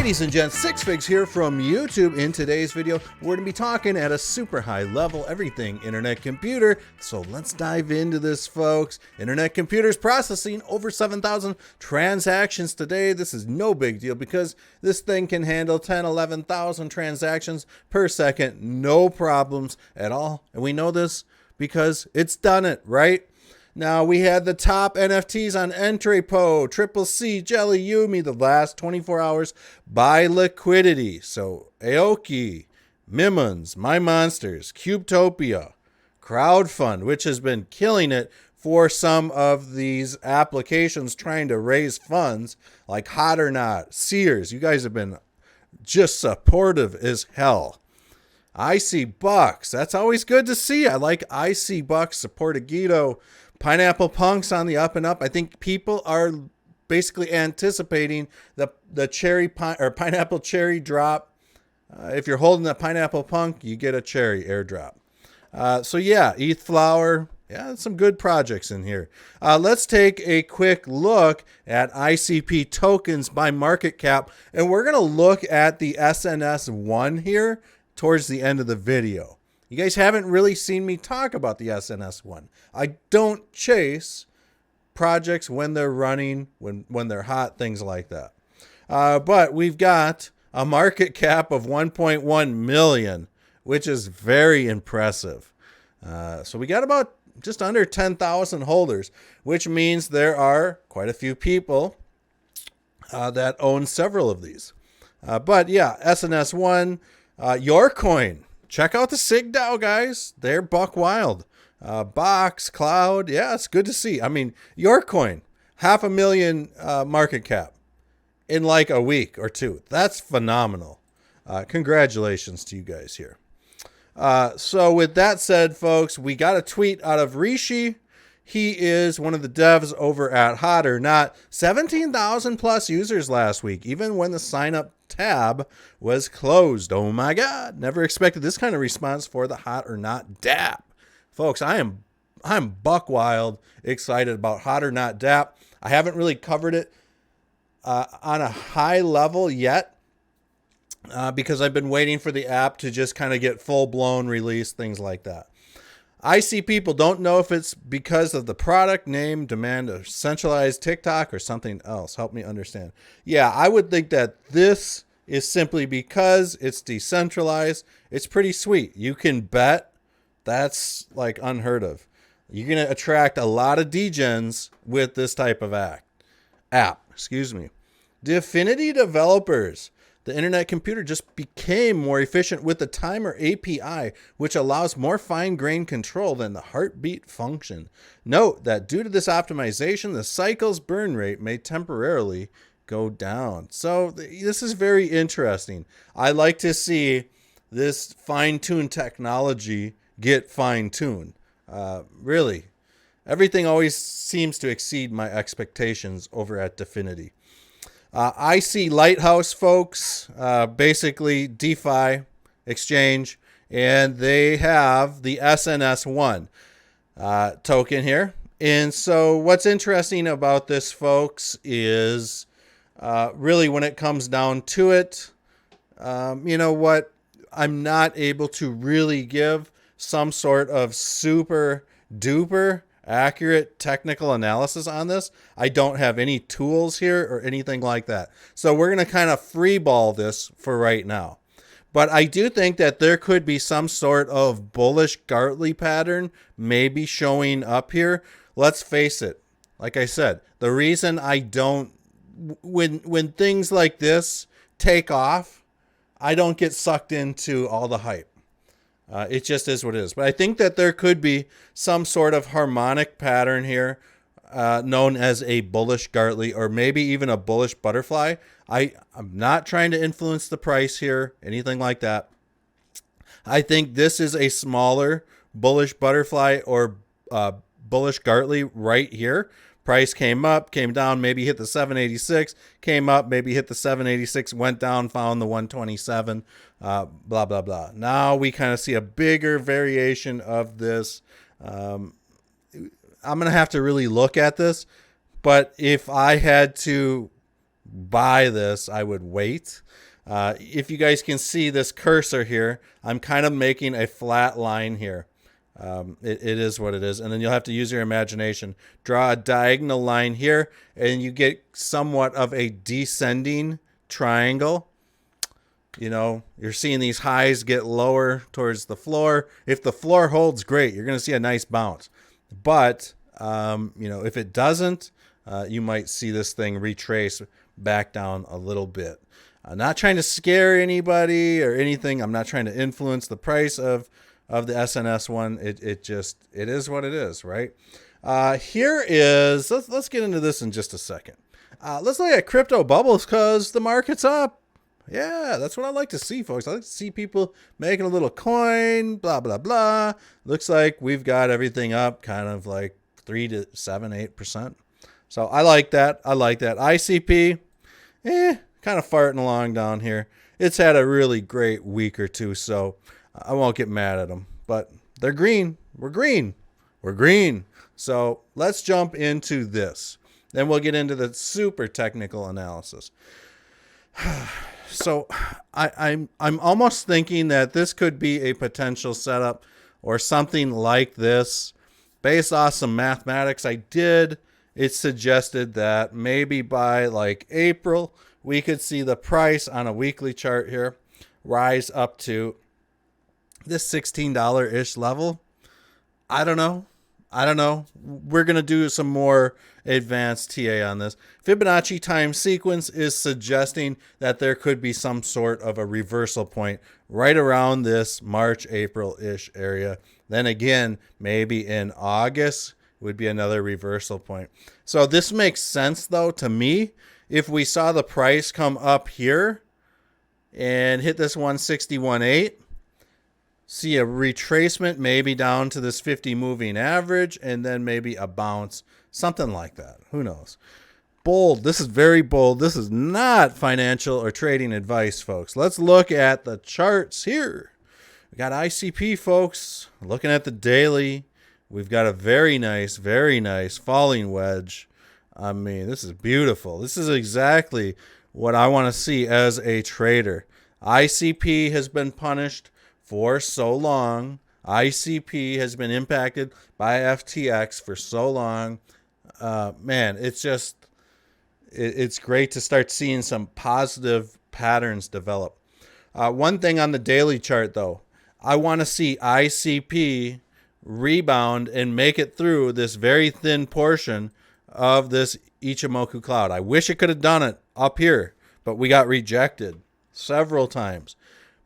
Ladies and gents, Six Figs here from YouTube. In today's video, we're going to be talking at a super high level, everything internet computer. So let's dive into this, folks. Internet computers processing over 7,000 transactions today. This is no big deal because this thing can handle 10, 11,000 transactions per second. No problems at all. And we know this because it's done it, right? Now, we had the top NFTs on Entrepot, Triple C, Jelly, Yumi, the last 24 hours by liquidity. So, Aoki, Mimons, My Monsters, Cubetopia, Crowdfund, which has been killing it for some of these applications trying to raise funds, like Hot or Not, Sears. You guys have been just supportive as hell. IC Bucks, that's always good to see. I like IC Bucks, support Agito. Pineapple Punk's on the up and up. I think people are basically anticipating the cherry or pineapple cherry drop. If you're holding the Pineapple Punk, you get a cherry airdrop. So yeah, ETH Flower. Yeah, some good projects in here. Let's take a quick look at ICP tokens by market cap, and we're going to look at the SNS-1 here towards the end of the video. You guys haven't really seen me talk about the SNS-1. I don't chase projects when they're running, when they're hot, things like that. But we've got a market cap of 1.1 million, which is very impressive. So we got about just under 10,000 holders, which means there are quite a few people that own several of these. But yeah, SNS-1, your coin. Check out the SigDAO, guys. They're buck wild. Box, Cloud. Yeah, it's good to see. I mean, your coin, 500,000 market cap in like a week or two. That's phenomenal. Congratulations to you guys here. So with that said, folks, we got a tweet out of Rishi. He is one of the devs over at Hot or Not. 17,000 plus users last week, even when the sign up tab was closed. Oh my God. Never expected this kind of response for the Hot or Not DApp. Folks, I'm buck wild excited about Hot or Not DApp. I haven't really covered it on a high level yet because I've been waiting for the app to just kind of get full blown release, things like that. I see people don't know if it's because of the product name, demand of centralized TikTok, or something else. Help me understand. Yeah, I would think that this is simply because it's decentralized. It's pretty sweet. You can bet. That's like unheard of. You're going to attract a lot of degens with this type of app. Dfinity developers. The internet computer just became more efficient with the timer API, which allows more fine-grained control than the heartbeat function. Note that due to this optimization, the cycle's burn rate may temporarily go down. So this is very interesting. I like to see this fine-tuned technology get fine-tuned. Really, everything always seems to exceed my expectations over at Dfinity. I see Lighthouse, folks, basically DeFi exchange, and they have the SNS-1 token here. And so what's interesting about this, folks, is really when it comes down to it, you know what? I'm not able to really give some sort of super duper accurate technical analysis on this. I don't have any tools here or anything like that. So we're going to kind of freeball this for right now. But I do think that there could be some sort of bullish Gartley pattern maybe showing up here. Let's face it. Like I said, the reason I don't, when things like this take off, I don't get sucked into all the hype. It just is what it is. But I think that there could be some sort of harmonic pattern here known as a bullish Gartley or maybe even a bullish butterfly. I'm not trying to influence the price here, anything like that. I think this is a smaller bullish butterfly or bullish Gartley right here. Price came up, came down, maybe hit the 786, came up, maybe hit the 786, went down, found the 127, blah, blah, blah. Now we kind of see a bigger variation of this. I'm going to have to really look at this, but if I had to buy this, I would wait. If you guys can see this cursor here, I'm kind of making a flat line here. It is what it is. And then you'll have to use your imagination. Draw a diagonal line here, and you get somewhat of a descending triangle. You know, you're seeing these highs get lower towards the floor. If the floor holds, great. You're going to see a nice bounce. But, you know, if it doesn't, you might see this thing retrace back down a little bit. I'm not trying to scare anybody or anything. I'm not trying to influence the price of the SNS-1. It is what it is, right? Here is, let's get into this in just a second. Let's look at crypto bubbles because the market's up. Yeah, that's what I like to see, folks. I like to see people making a little coin, blah, blah, blah. Looks like we've got everything up kind of like 3 to 7, 8%. So I like that. I like that. ICP, kind of farting along down here. It's had a really great week or two, so I won't get mad at them. But they're green. We're green. We're green. So let's jump into this. Then we'll get into the super technical analysis. So I'm almost thinking that this could be a potential setup or something like this. Based off some mathematics I did, it suggested that maybe by like April, we could see the price on a weekly chart here rise up to this $16-ish level. I don't know. We're going to do some more advanced TA on this. Fibonacci time sequence is suggesting that there could be some sort of a reversal point right around this March, April-ish area. Then again, maybe in August would be another reversal point. So this makes sense, though, to me. If we saw the price come up here and hit this 161.8, see a retracement maybe down to this 50 moving average, and then maybe a bounce, something like that. Who knows? Bold. This is very bold. This is not financial or trading advice, folks. Let's look at the charts here. We got ICP, folks. Looking at the daily, we've got a very nice falling wedge. I mean, this is beautiful. This is exactly what I want to see as a trader. ICP has been punished for so long. ICP has been impacted by FTX for so long. Man, it's great to start seeing some positive patterns develop. One thing on the daily chart, though, I want to see ICP rebound and make it through this very thin portion of this Ichimoku cloud. I wish it could have done it up here, but we got rejected several times.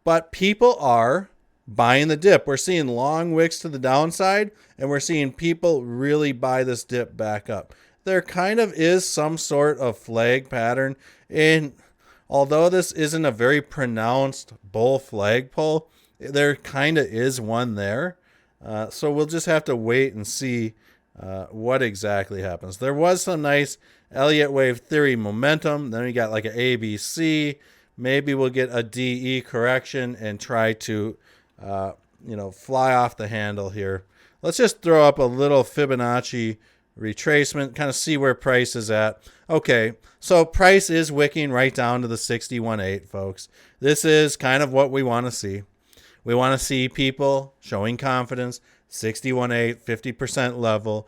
But people are buying the dip. We're seeing long wicks to the downside, and we're seeing people really buy this dip back up. There kind of is some sort of flag pattern, and although this isn't a very pronounced bull flagpole, there kind of is one there. So we'll just have to wait and see what exactly happens. There was some nice Elliott wave theory momentum. Then we got like an ABC. Maybe we'll get a DE correction and try to, fly off the handle here. Let's just throw up a little Fibonacci retracement, kind of see where price is at. Okay, so price is wicking right down to the 61.8, folks. This is kind of what we want to see. We want to see people showing confidence, 61.8, 50% level.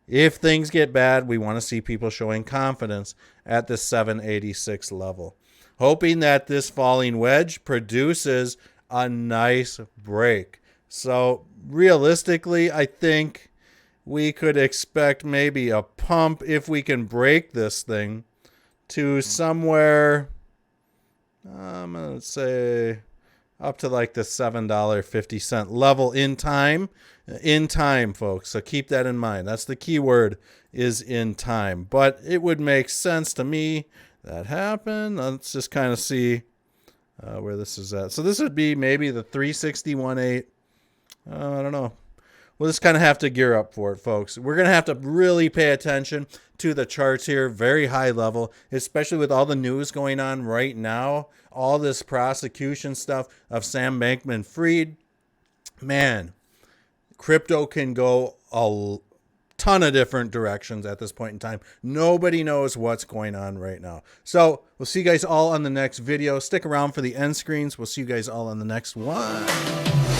If things get bad, we want to see people showing confidence at the 786 level. Hoping that this falling wedge produces a nice break. So realistically, I think we could expect maybe a pump if we can break this thing to somewhere, I'm going to say up to like the $7.50 level in time. In time, folks. So keep that in mind. That's the key word, is in time. But it would make sense to me that happened. Let's just kind of see where this is at. So this would be maybe the 361.8. I don't know. We'll just kind of have to gear up for it, folks. We're going to have to really pay attention to the charts here, very high level, especially with all the news going on right now, all this prosecution stuff of Sam Bankman-Fried. Man, crypto can go ton of different directions at this point in time. Nobody knows what's going on right now. So we'll see you guys all on the next video. Stick around for the end screens. We'll see you guys all on the next one.